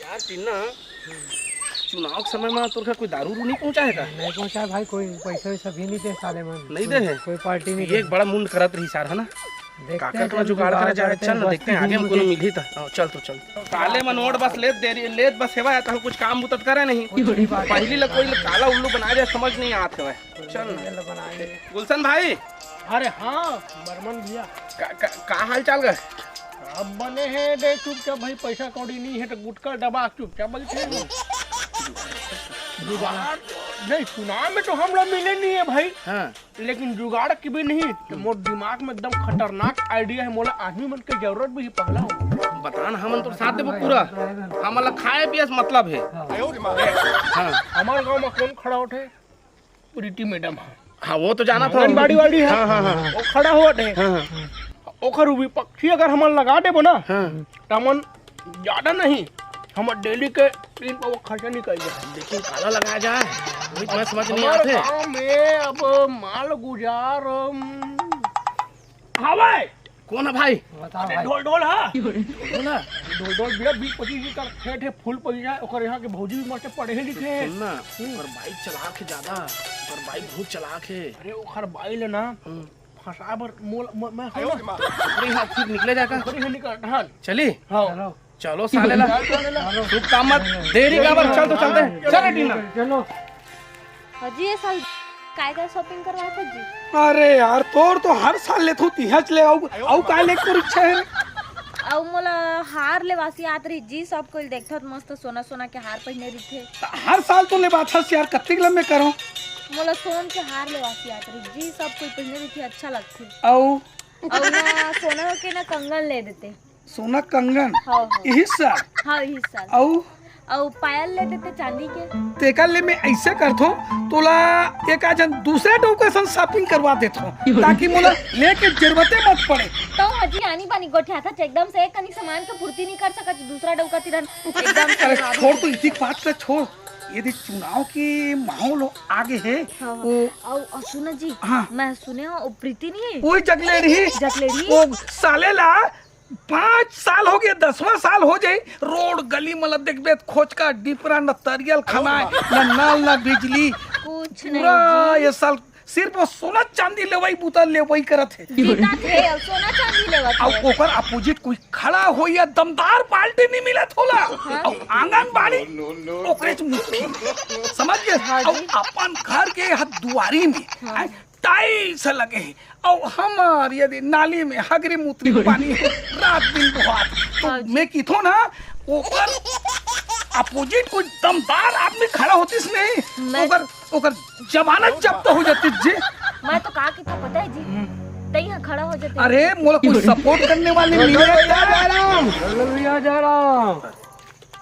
यार टीना, चुनाव के समय में तो कोई दारू नहीं पहुंचा है का? नहीं पहुंचा भाई, कोई पैसा वैसा भी नहीं दे साले मन, नहीं दे है कोई पार्टी नहीं। एक बड़ा मुंड करत रही सार है ना, काकर का जुगाड़ करे जाए। चल ना देखते हैं आगे में कोनो मिली था। चल तो चल, काले में नोट बस लेत दे रही लेत बस सेवा आता कुछ काम बुतत करे नहीं। पहली ला कोई काला उल्लू बना दे समझ नहीं आते है। चल ना गुलशन भाई। अरे हाँ बर्मन भैया, का हाल चाल गए? अब बने हैं दे चुपचाप भाई, पैसा कौड़ी नहीं है तो गुटका दबा चुपचाप बैठे हैं। जुगाड़ नहीं, चुनाव में तो हम लोग मिले नहीं है भाई। हाँ। लेकिन जुगाड़ की भी नहीं तो मोर दिमाग में एकदम खतरनाक आइडिया है। मोला आदमी मन के जरूरत भी पगला हो बता ना, हम तो साथ देबो पूरा, हमला खाए पिए से मतलब है। हाँ हमारे गांव में कौन खड़ा उठे? प्रीति मैडम। हाँ वो तो जाना था, आंगनबाड़ी वाली है। हाँ हाँ हाँ वो खड़ा हुआ थे। हाँ ओखर विपक्षी अगर हमन लगा देबो ना हाँ। तो हमन ज्यादा नहीं, हम डेली के 3 पाव खर्चा निकल जाए। लेकिन काला लगाया जाए वही तुम्हें समझ नहीं हमारे आते। गाँव में अब माल गुजार हवाई कौन है भाई? बताओ भाई। ढोल ढोल है बोला ढोल भैया 20-25 का खेत है, फूल पड़ जाए। और यहाँ के भौजी भी मस्त पढ़े लिखे हैं। सुनना, और बाइक चला के ज्यादा, और बाइक बहुत चला के। अरे ओखर बाइल ना फंसा बर मोल मैं अरे हाँ फिर निकले जाकर निकल। हाँ चली। हाँ चलो चलो साले ला शुभ काम मत देरी का बर। चल तो चलते हैं। चल टीना चलो। हजी ये साल काय शॉपिंग करवाया था जी? अरे यार तोर तो हर साल लेत होती है, चले आउ काय ले कर इच्छा है। और मोला हार लेवासी आत रही जी, सब कोई देखत मस्त सोना सोना के हार पहने रही थे। हर साल तो ले बात है यार, कत्ती लम में करो। मोला सोन के हार लेवासी आत रही जी, सब कोई पहने रही थी, अच्छा लगते। और ना सोना के ना कंगन ले देते। सोना कंगन हाँ यही साल। हाँ इस साल। और पायल ले देते चांदी के। तेका ले मैं ऐसे करथो तोला एक आजन दूसरे डोका सन शॉपिंग करवा देथो, ताकि मोला लेके जरूरते मत पड़े। तो हजी आनी बानी गोठा था एकदम से एक कनी सामान के पूर्ति नहीं कर सकत, दूसरा डौका तिरन एकदम से अरे छोड़ तो इसी बात का छोड़, यदि चुनाव की माहौल आगे है और सुना जी। हाँ। मैं सुने हो प्रीति नहीं है कोई जगले रही जगलेरी वो साले ला 5 साल हो गए, 10वां साल हो जाए। रोड गली मतलब देखबे खोज का डिपरा न तरियल खाना न नल न बिजली, कुछ नहीं पूरा जी। ये साल सिर्फ वो सोना चांदी लेवई बुता लेवई करत है। जीता थे और सोना चांदी लेवत और थे। ओकर अपोजिट कोई खड़ा हो या दमदार पार्टी नहीं मिलत होला। और आंगनबाड़ी ओकरे मुट्ठी समझ गए। और अपन घर के हद दुआरी में टाइल्स लगे हैं, और हमार यदि नाली में हगरी मूत्री पानी है रात दिन बहुत, तो मैं किथो ना ऊपर अपोजिट कोई दमदार आदमी खड़ा होतीस नहीं, ओकर जमानत जब्त हो जाती जी। मैं तो कहा कि था पता है जी, तई खड़ा हो जाते। अरे मोला कोई सपोर्ट करने वाले मिले चलो भैया जा रहा।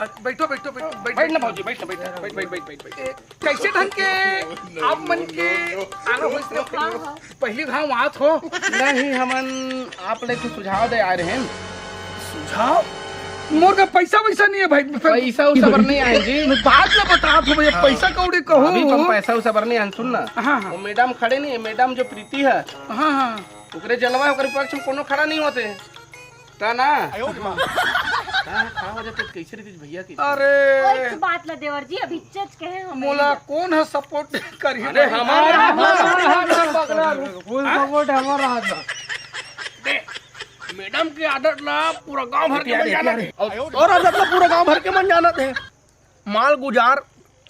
बैठो बैठो बैठो बैठ ना भाजी, बैठ ना, बैठ। कैसे ढंग के आप मन के आना हो इसने पहली घाव वहाँ हो नहीं, हमन आप ले कुछ सुझाव दे आ रहे हैं। सुझाव मोर का पैसा वैसा नहीं है भाई। पैसा उसा बर नहीं आए जी। बात ना बता तो भैया, पैसा कौड़ी कहो। अभी तुम पैसा उसा बर नहीं आए। सुन ना, हाँ हाँ वो मैडम खड़े नहीं, मैडम जो प्रीति है हाँ हाँ ओकरे जलवा ओकरे पक्ष में कोनो खड़ा नहीं होते ता ना। खड़ा हो जाते कैसे रही भैया की। अरे कोई बात ला देवर जी, अभी चच कहे हम मोला कौन है सपोर्ट करी? अरे हमारा फुल सपोर्ट है हमारा हाथ में। मैडम की आदत ला पूरा गांव भर के मन जाना थे, और आदत ला पूरा गांव भर के मन जाना थे। माल गुजार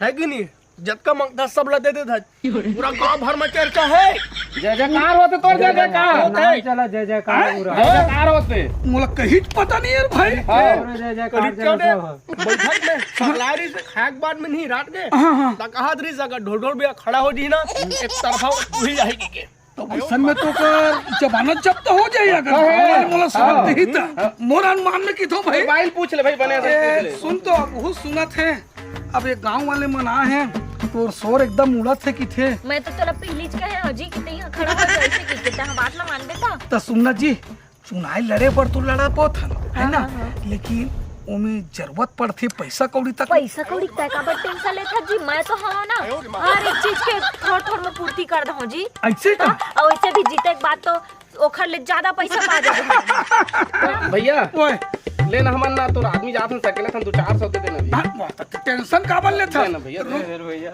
है कि नहीं, जतका मंगता सब ला देते था, पूरा गांव भर में चर्चा है। जय जयकार होते तो जय जयकार नहीं चला जय जयकार पूरा। जय जयकार होते। मोला कहीं पता नहीं है भाई। पूरा जय जयकार करीब चला चौदह सब। बैठक में सलारी से खाए के बाद में नहीं रात के हाँ हाँ कहा दरी अगर ढोल ढोल भी खड़ा हो जी ना, एक तरफा भूल जाएगी के। तो वैसन में तो कर जमानत जब्त हो जाए। अगर मोला समझते ही था मोर अनुमान में किथो भाई। मोबाइल पूछ ले भाई, बने से पूछ ले। सुन तो बहुत सुनत है, अब ये गांव वाले मना है तो शोर एकदम उड़त है कि थे। मैं तो तोला पहलीच कहे हजी कि तई खड़ा हो जाए ऐसे कि ता बात ला मान देता। तो सुनना जी, चुनाई लड़े पर तो लड़ा पोत है ना, लेकिन ओमे जरूरत पड़ती पैसा कौड़ी तक। पैसा कौड़ी तय का बट टेंशन लेता जी, मैं तो हाँ ना हर एक चीज के थोड़ थोड़ में पूर्ति कर दहूं जी। ऐसे का और वैसे भी जीते के बाद तो ओखर ले ज्यादा पैसा पा जाए। भैया ओए लेना हमन ना तो आदमी जात सकेला थन 200-400 दे देना भैया। हाँ, तो टेंशन का बन लेता लेना भैया भैया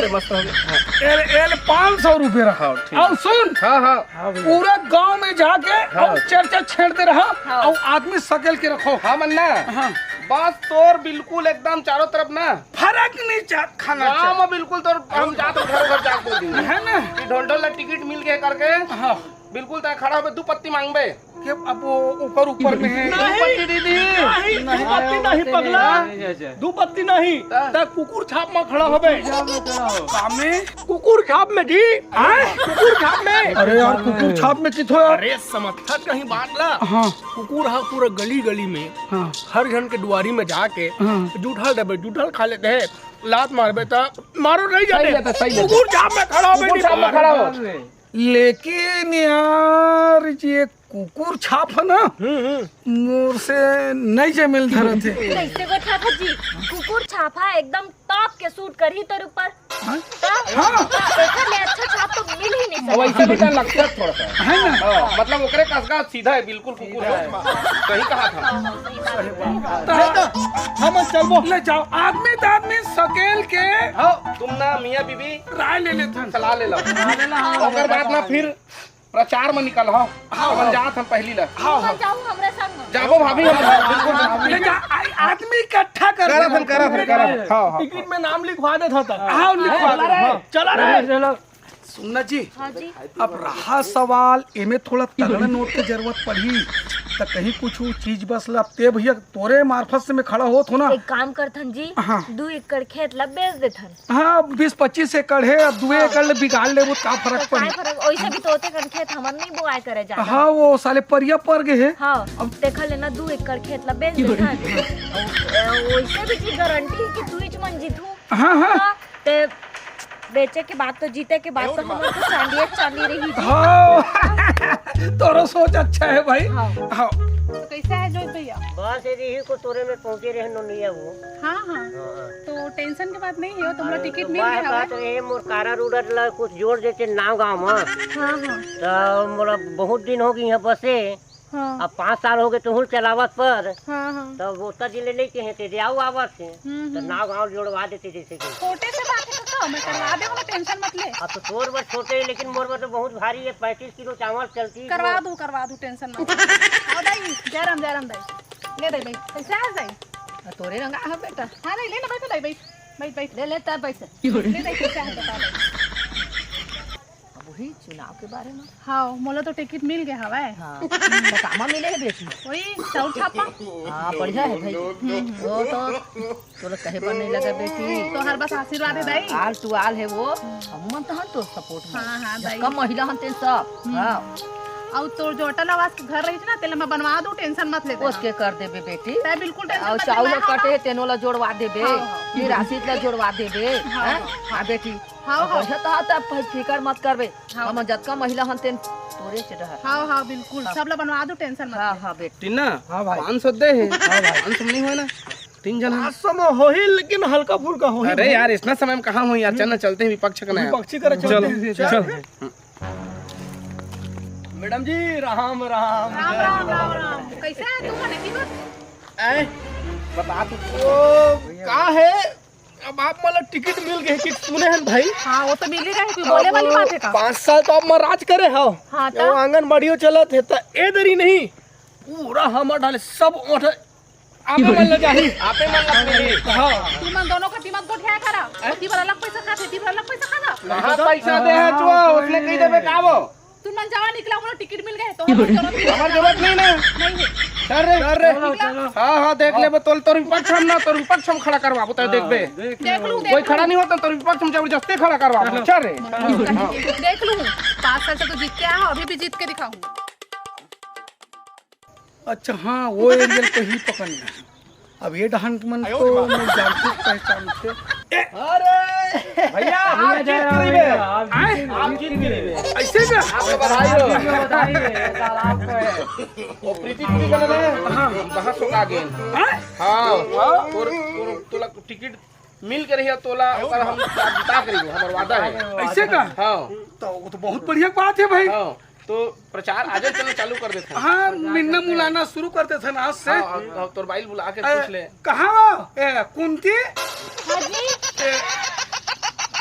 मस्त हो गया। एल 500 रुपये रहा। और सुन, हाँ हाँ पूरा गांव में जाके और चर्चा छेड़ते रहा और आदमी सकेल के रखो। हाँ मन्ना हाँ, बस तोर बिल्कुल एकदम चारों तरफ ना फर्क नहीं खाना गाँव में बिल्कुल तोर हम जाते घर घर जाके बोल देंगे है ना। कि ढोल टिकट मिल गए करके हाँ, बिल्कुल तय खड़ा हो 2 पत्ती मांगबे। कि अब वो ऊपर में है। 2 पत्ती दीदी नहीं, 2 पत्ती नहीं पगला, 2 पत्ती नहीं, तो कुकुर छाप में खड़ा होबे। काम में कुकुर छाप में जी, कुकुर छाप में। अरे यार कुकुर छाप में किथो यार। अरे समर्थक कहीं बात ला। हाँ कुकुर हा पूरा गली गली में हाँ हर जन के दुआरी में जाके हाँ। जूठल देबे, जूठल खा लेते है, लात मारबे तो मारो नहीं सही लेता, जाते। सही लेता। कुकुर छाप में खड़ा होबे, कुकुर छाप में खड़ा हो। लेकिन यार ये कुकुर छाप है ना, मोर से नहीं जमिल धरे थे। कैसे बैठा था जी? कुकुर छापा एकदम टॉप के सूट करी तेरे ऊपर। हाँ? देखा ले अच्छा छाप तो मिल ही नहीं सकता। वैसे बेटा लगता है थोड़ा सा है ना। हाँ, मतलब ओकरे कसगा सीधा है बिल्कुल कुकुर है। सही कहा था। हम चलबो। ले जाओ आदमी तो आदमी सकेल के हाँ तुम ना मियाँ बीबी राय ले लेते। सलाह ले लो ओकर बाद ना फिर प्रचार में निकल हो। हम जात हम पहली ला हाँ जाऊँ हमरे संग। जाबो भाभी हम बिल्कुल ले जा आदमी इकट्ठा कर करा हाँ हाँ टिकट में नाम लिखवा देता था। हाँ लिखवा दे। चला रे। सुनना जी, हाँ जी। अब रहा सवाल एमे थोड़ा तगड़ा नोट की जरूरत पड़ी तो कहीं कुछ चीज बस लगते भैया तोरे मार्फत से मैं खड़ा होत हो ना। एक काम करथन जी, हाँ। 2 एकड़ खेत ला बेच देथन। हाँ 20-25 एकड़ है, अब 2 एकड़ ले बिगाड़ ले वो का फर्क तो पड़ी। काय फरक? ओइसे भी तोते कन खेत हमन नहीं बुआई करे जा। हाँ वो साले परिया पर गए है। हाँ अब देखा लेना 2 एकड़ खेत ला बेच देथन। ओइसे भी की गारंटी कि तू ही मन जीतू। हाँ हाँ ते बेचे के बाद तो जीते के बाद तो हमर तो चांदी रही जी। हाँ तोरो सोच अच्छा है भाई। हाँ। हाँ तो कैसा है जोत भैया? बस यही को तोरे में पहुंचे रहे नोनिया वो। हाँ हाँ, तो टेंशन के बात नहीं है, तुम्हारा टिकट मिल बात गया बात रहे मोर कारा रूडर ला कुछ जोड़ देते नाव गाँव में। हाँ हाँ तो मोरा बहुत दिन हो गई यहाँ बसे, हाँ अब 5 साल हो गए तुहू चलावत पर। हाँ हाँ। तो वो जिले नहीं के हैं ते आओ आवत से तो नाव गाँव जोड़वा देते जैसे कि। छोटे से बात है तो मैं करवा दूंगा, टेंशन मत ले। अब तो तोर बस छोटे है लेकिन मोर बस तो बहुत भारी है, 35 किलो चावल चलती है। करवा दूँ टेंशन मत। आओ दाई, जयराम दाई ले दाई भाई। कैसा है दाई? तोरे रंगा है बेटा। हाँ नहीं ले ना बैठो दाई, बैठ ले लेता है पैसा। ले दाई कैसा है बता दाई। अब वही चुनाव के बारे में। हाँ मोला तो टिकट मिल गया हवा है। हाँ तो कामा मिले है बेटी। वही चाउर छापा। हाँ बढ़िया है भाई। वो तो तोरा कहे पर नहीं लगा बेटी। तो हर बस आशीर्वाद है दाई। आल टू आल है वो, हम मन तो हन तो सपोर्ट में। हाँ हाँ दाई। कम महिला हन तेन सब। हाँ और तो जो अटल आवास के घर रही थी ना तेल मैं बनवा दूँ, टेंशन मत ले। उसके कर देबे बेटी। ताई बिल्कुल टेंशन और मत ले। चावल मैं कटे तेनो ला जोड़वा देबे, हाँ, ये राशि ला जोड़वा देबे। हाँ हाँ बेटी। हाँ, हाँ। बढ़िया तो तब फिकर मत करबे। हम जतका महिला हन तेन तोरे से रह। हाँ हाँ बिल्कुल सब ला बनवा दूँ, टेंशन मत हाँ ले। हाँ बेटी। टीना हाँ भाई। 500 दे है। 500 नहीं हुआ ना 3 जन हम। समय हो ही लेकिन हल्का फुल्का हो ही। अरे यार इतना समय में कहाँ हो यार, चलना चलते हैं विपक्ष का नया। पक्षी करे चलो चल। मैडम जी राम राम। राम राम राम राम। कैसा है तू? मने की बात? ऐ बता तू वो का है, अब आप मतलब टिकट मिल गए कि सुने हैं भाई। हाँ वो तो मिली रही, कोई बोले वाली बात है का? 5 साल तो आप में राज करे हो। हाँ वो आंगनबाड़ियों चलत है तो ए दरी नहीं पूरा हमर डाले सब ओठ आपे मन ल जाही। आपे मन लगते हैं। हाँ तू मन दोनों का टीमत गोठिया करा। ती वाला अलग पैसा खाते, ती वाला अलग पैसा खाना। कहाँ पैसा दे है जो उसने कही देवे का वो। तू मन जावा निकला, बोलो टिकट मिल गए तो हमें जरूरत नहीं है। हमार जरूरत नहीं ना। नहीं है। चल रे हाँ हाँ देख ले तोल तोर विपक्ष हम ना, तोर विपक्ष हम खड़ा करवाबो तो देखबे। देख लूँ कोई खड़ा नहीं होता तोर विपक्ष हम जबरदस्ती खड़ा करवाबो। चल रे देख लूँ 5 साल से तो जीत के आया हूँ, अभी भी जीत के दिखाऊँ। अच्छा हाँ वो एरियल को ही पकड़ना है। अब ये डहन मन तो मैं जानती पहचान से। अरे भैया आप जीत करीबे। आप जीत करीबे। ऐसे का आपको बधाई हो। वो प्रीति प्रीति बने रहे। हाँ बहस होगा गेन। हाँ तोर तोला टिकट मिल के रही तोला ओकर हम जिता करीबो, हमर वादा है। ऐसे का। हाँ तो वो तो बहुत बढ़िया बात है भाई। हाँ तो प्रचार आज चलो चालू कर देते हैं। हाँ मिलना मुलाना शुरू करते थे ना आज से। तोर बाइल बुला के पूछ ले। कहाँ कुंती हाँ जी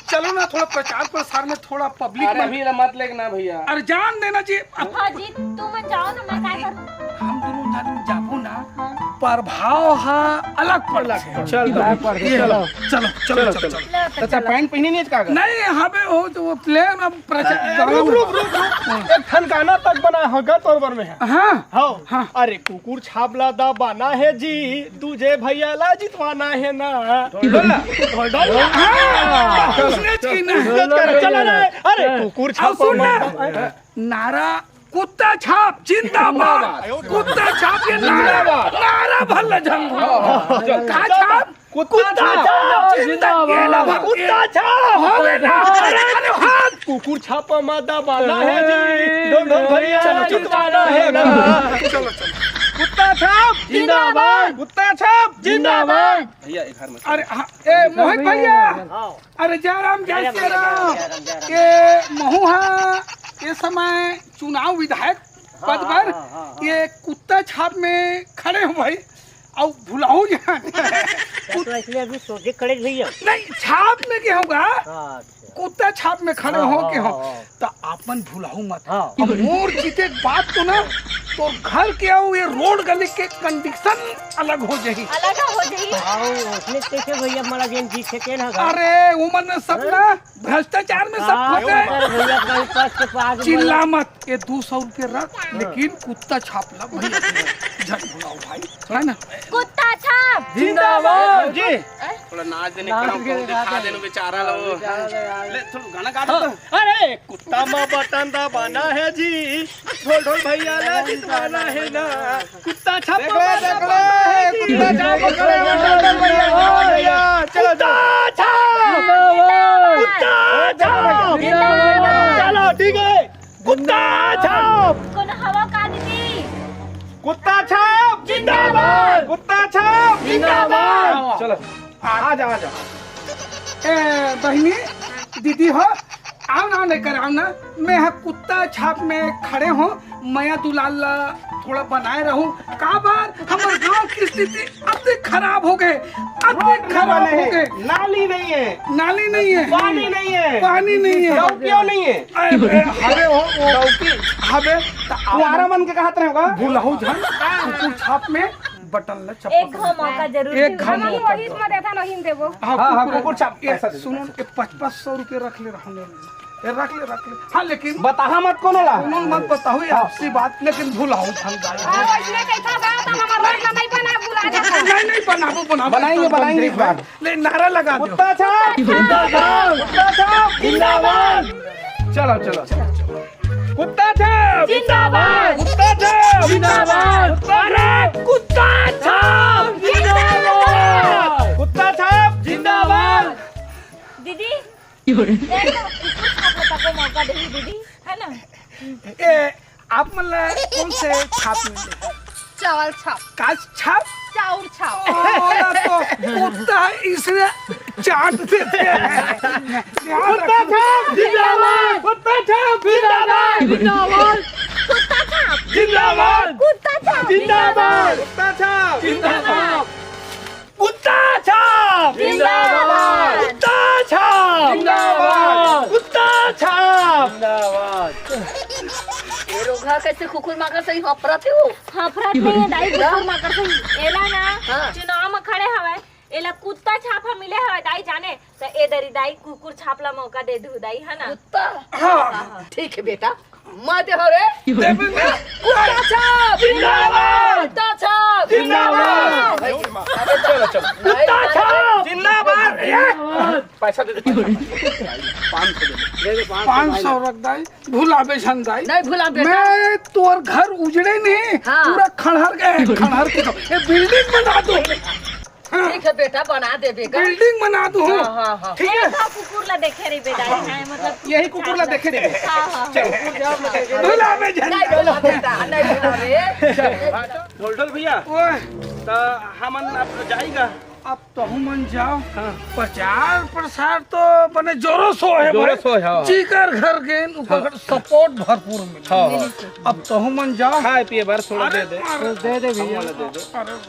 चलो ना थोड़ा प्रचार प्रसार में थोड़ा पब्लिक अरे में अभी मत लेना भैया। अरे जान देना जी हाँ जी तुम मन जाओ ना मैं क्या करूँ। हम दोनों जान जाबू ना प्रभाव हा अलग पड़ला चल चलो चलो चलो चलो अच्छा पैंट पहनी नहीं का नहीं यहाँ पे हो तो वो प्लेन अब प्रचार एक ठन गाना तक बना होगा तोर में है। हाँ हाँ अरे कुकुर छापला दा बाना है जी, तुझे भैया ला जितवाना है ना। चला ना अरे कुकुर छाप नारा कुत्ता छाप जिंदाबाद, कुत्ता छाप ये नारा भल्ला झंडा का छाप कुत्ता छाप जिंदाबाद, कुत्ता छाप हो गया कुकुर छाप मादा बाना है जी, दोनों भैया जितवाना है ना। चलो चलो कुत्ता छाप जिंदाबाद, कुत्ता छाप जिंदाबाद। भैया एक हार में अरे ए मोहित भैया अरे जय राम जय श्री राम। ये महुआ ये समय चुनाव विधायक पद पर ये कुत्ता छाप में खड़े हो भाई और भुलाऊ तो इसलिए अभी सोचे खड़े भैया नहीं छाप में क्या होगा कुत्ता छाप में खड़े हो के हो तो आपन भुलाऊ मत। अब मोर जीते बात तो ना तो घर के आओ ये रोड गली के कंडीशन अलग हो जाही, अलग हो जाइए। उसने कैसे भैया हमारा जेन जीत सके ना। अरे उमर में सब ना भ्रष्टाचार में सब फंसे। भैया कहीं पास के पास चिल्ला मत ये 200 रुपये रख लेकिन कुत्ता छाप ला भैया झट भुलाओ भाई है ना। कुत्ता छाप जिंदाबाद जी। थोड़ा नाच देने का दिखा देने बेचारा लोग ले थोड़ा गाना गा दो। अरे कुत्ता माँ बटन दबाना है जी, ढोल ढोल भैया ला जितवाना है ना। कुत्ता छाप कुत्ता छाप भैया चलो चलो ठीक है। कुत्ता छाप कौन हवा का दीदी। कुत्ता छाप जिंदाबाद, कुत्ता छाप जिंदाबाद। चलो आ जा बहनी दीदी हो आओ ना लेकर आओ ना। मैं यहाँ कुत्ता छाप में खड़े हूँ मैं दुलाल थोड़ा बनाए रहूं। का बार हमारे गांव की स्थिति अति खराब हो गए, अति खराब हो गए। नाली नहीं है, नाली नहीं है, पानी नहीं है, पानी नहीं है, क्यों नहीं है? हवे हो हवे तुम्हारा मन के कहत रहे होगा भूलहु झन कुकुर छाप में बटन ल चप्पल एक घो मौका जरूर एक घो दीजिए। मौका वही इसमें देता नहीं देवो। हाँ कुकुर छाप पैसा दे। सुनो 500 रुपये रख ले रख ले हाँ लेकिन बताहा मत कौन होला उन्होंने मत बताओ ये आपसी बात लेकिन भूलाओ झन इसमें कैसा बात हमारा रोड नहीं बना बुला देता। नहीं बनाएंगे इस बार। ले नारा लगा दो कुत्ता छाप जिंदाबाद, कुत्ता छाप जिंदाबाद। चलो कुत्ता छाप जिंदाबाद, कुत्ता छाप जिंदाबाद। अरे कुत्ता छाप जिंदाबाद, कुत्ता छाप जिंदाबाद। दीदी एक कुकुर छाप को मौका दे दीदी है ना। ए आप मतलब कौन से छाप में चावल छाप, काज छाप चाउर छाप। तो कुत्ता इसने चाट देते हैं। कुत्ता छाप जिंदाबाद, कुत्ता छाप जिंदाबाद, जिंदाबाद कुत्ता छाप जिंदाबाद, कुत्ता छाप जिंदाबाद, कुत्ता छाप जिंदाबाद, कुत्ता छाप जिंदाबाद, कुत्ता छाप जिंदाबाद, कुत्ता छाप जिंदाबाद। ये लोग कैसे कुकुर माकर सही हपरत हो। हाँ फरक नहीं है दाई कुकुर माकर सही एला ना हाँ। चुनाव में खड़े हवे एला कुत्ता छापा मिले हवे दाई जाने तो ए दरी दाई कुकुर छापला मौका दे दू दाई है ना। कुत्ता हाँ ठीक है बेटा मैं दे हो रे कुत्ता छाप जिंदाबाद, कुत्ता छाप जिंदाबाद, कुत्ता छाप जिंदाबाद। पैसा दे 500 रख दाई भूलाबे झन दाई नहीं भूला बेटा। मैं तोर घर उजड़े नहीं हाँ। पूरा खंडहर के तो ये बिल्डिंग बना दो ठीक है बेटा बना दे बेगा। बिल्डिंग बना दो हाँ ठीक है। एक कुकुर ला देखे रे बेदाई है मतलब यही कुकुर ला देखे रे। हाँ भूलाबे झन नहीं भूला बेटा नहीं भूला रे। ढोल भैया ओए तो हमन अब जाएगा अब तो मन जाओ प्रचार प्रसार तो बने जोरों सो है जोरों सो है, हाँ। जीकर घर के ऊपर सपोर्ट भरपूर मिला। अब तो मन जाओ खाए पिए बार थोड़ा दे दे भैया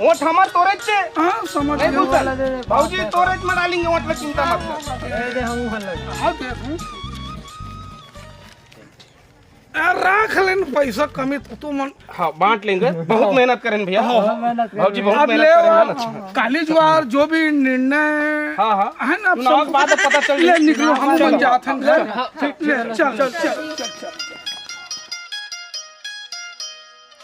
वोट हमार तोरेज से हाँ समझ नहीं गए पूछल भाऊजी तोरेज में डालेंगे वोट में चिंता मत कर दे दे हम हल्ला हाँ देखूं राख लेन पैसा कमी तो मन हाँ बांट लेंगे बहुत मेहनत करें भैया मेहनत भाऊजी बहुत अब मेहनत ले करें ना। अच्छा काली ज्वार जो भी निर्णय हाँ हाँ है ना अब चुनाव के बाद अब पता चल ले निकलो हम चलो। बन जाते हैं घर ले, चल चल चल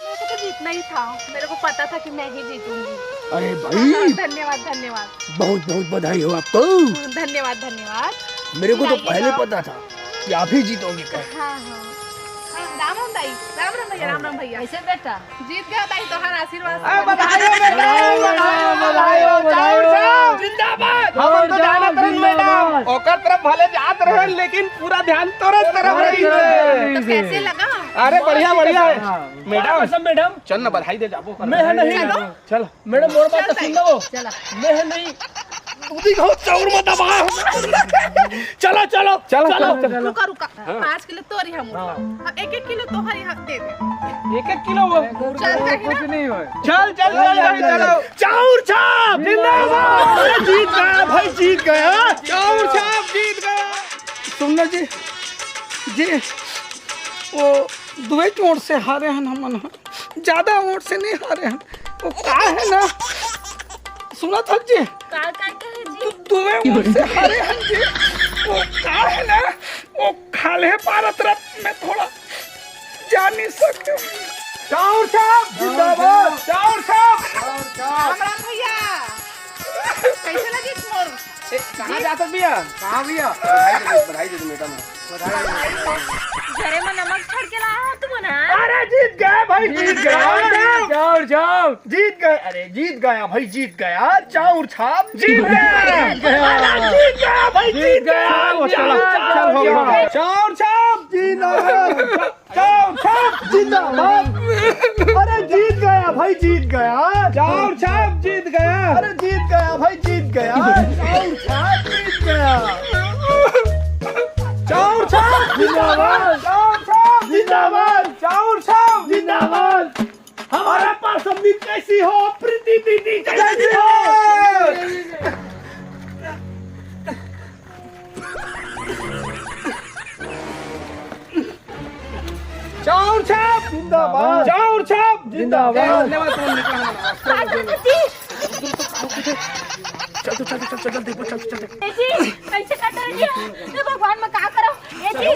मेरे को तो जीतना ही था, मेरे को पता था कि मैं ही जीतूंगी। अरे भाई धन्यवाद धन्यवाद बहुत बहुत बधाई हो आपको। धन्यवाद धन्यवाद। मेरे को तो पहले पता था कि आप ही जीतोगे कर। हाँ हाँ राम राम दाई, राम राम भैया, राम राम भैया। ऐसे बेटा जीत गया दाई, तोहार आशीर्वाद से। जिंदाबाद हम तो जाना तरन मैडम ओकर तरफ भले जात रहे लेकिन पूरा ध्यान तोरे तरफ रही। तो कैसे लगा? अरे बढ़िया बढ़िया है मैडम सब मैडम चल ना बधाई दे जाबो कर। मैं है नहीं चल मैडम मोर बात तो सुन लो। चला मैं है नहीं तू भी हो चाउर मत दबा। चलो चलो चलो रुका रुका 5 किलो तोरी हम 1-1 किलो तोहर यहाँ दे दे। 1-1 किलो वो चल जाएगी कुछ ना? नहीं हो चल चल चल चलो चाउर छाप जिंदाबाद। अरे जीत गया भाई जीत गया। चाउर छाप जीत गया। सुनना जी जी वो दुए वोट से हारे हैं हम ज्यादा वोट से नहीं हारे हैं वो का है ना सुना था जी का कहे जी दुए वोट से हारे हैं जी वो का है ना वो खाले भारत रत्न में थोड़ा जा नहीं सकते। चाउर छाप जिंदाबाद। चाउर छाप राम राम भैया, कैसे लगी मोर? कहाँ जाता भैया कहाँ भैया बधाई दे मैडम। घरे में नमक छड़ के लाया हो तुम ना। अरे जीत गया भाई जीत गया। चाउर छाप जीत गए। अरे जीत गया भाई जीत गया। चाउर छाप जीत गया। जीत गया भाई जीत गया। चल हो गया चाउर छाप जिंदाबाद। चाउर छाप जिंदाबाद। अरे जीत गया भाई जीत गया। चाउर छाप जीत गया। अरे जीत गया भाई जीत गया। चाउर छाप जीत गया। चाउर छाप जिंदाबाद। चाउर छाप जिंदाबाद। चाउर छाप जिंदाबाद। हमारा पास अम्मी कैसी हो प्रीति दीदी कैसी हो। चाउर छाप जिंदाबाद। चाउर छाप जिंदाबाद। चल चल चल चल चल देखो चल चल ए जी कैसे काट रही है ए भगवान मैं का करो ए जी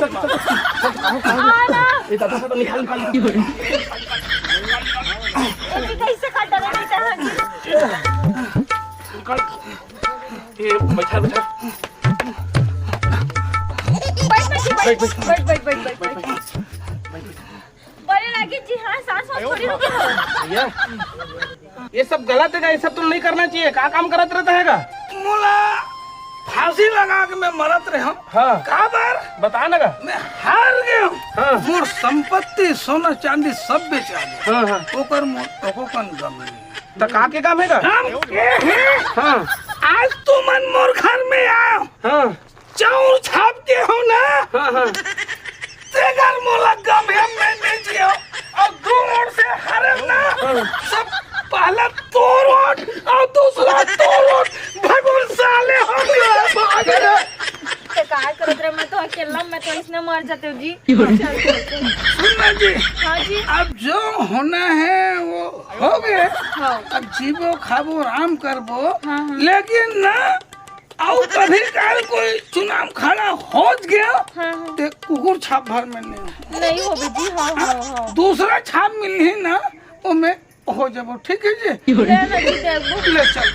आना ये दादा से तो निकाल निकाल ए जी कैसे काट रही है निकाल ये बैठा बैठा बैठ बड़े लगे जी हाँ सांस थोड़ी रुकी हो भैया ये सब गलत है ये सब तुम नहीं करना चाहिए। क्या काम करत रहता हैगा मोला फांसी लगा के मैं मरत रहा हूँ। हाँ का बार बता ना का मैं हार गया हूँ। हाँ मोर संपत्ति सोना चांदी सब बेचा दे हाँ हाँ ओकर मोर ओको कन गम नहीं तो का के काम हैगा। हम के हैं हाँ आज तू मन मोर घर में आयो हाँ चाउर छाप के हो ना हाँ हाँ तेगर मोला गम है मैं नहीं जियो और दो ओर से हारे ना सब पहला तो रोड और दूसरा तो रोड भगवान साले हो गया भाग रे ते काय करत रे मैं तो अकेला मैं तो इसने मर जाते हूँ जी सुनना जी हाँ जी अब जो होना है वो हो गए हाँ अब जीवो खाबो आराम करबो हाँ। लेकिन ना और कभी काल कोई चुनाव खड़ा हो गया हाँ ते कुकुर छाप भर में नहीं नहीं हो भी जी हाँ हाँ हाँ दूसरा छाप मिली ना वो में हो जाबो ठीक है जी ले ना जी देखो ले चल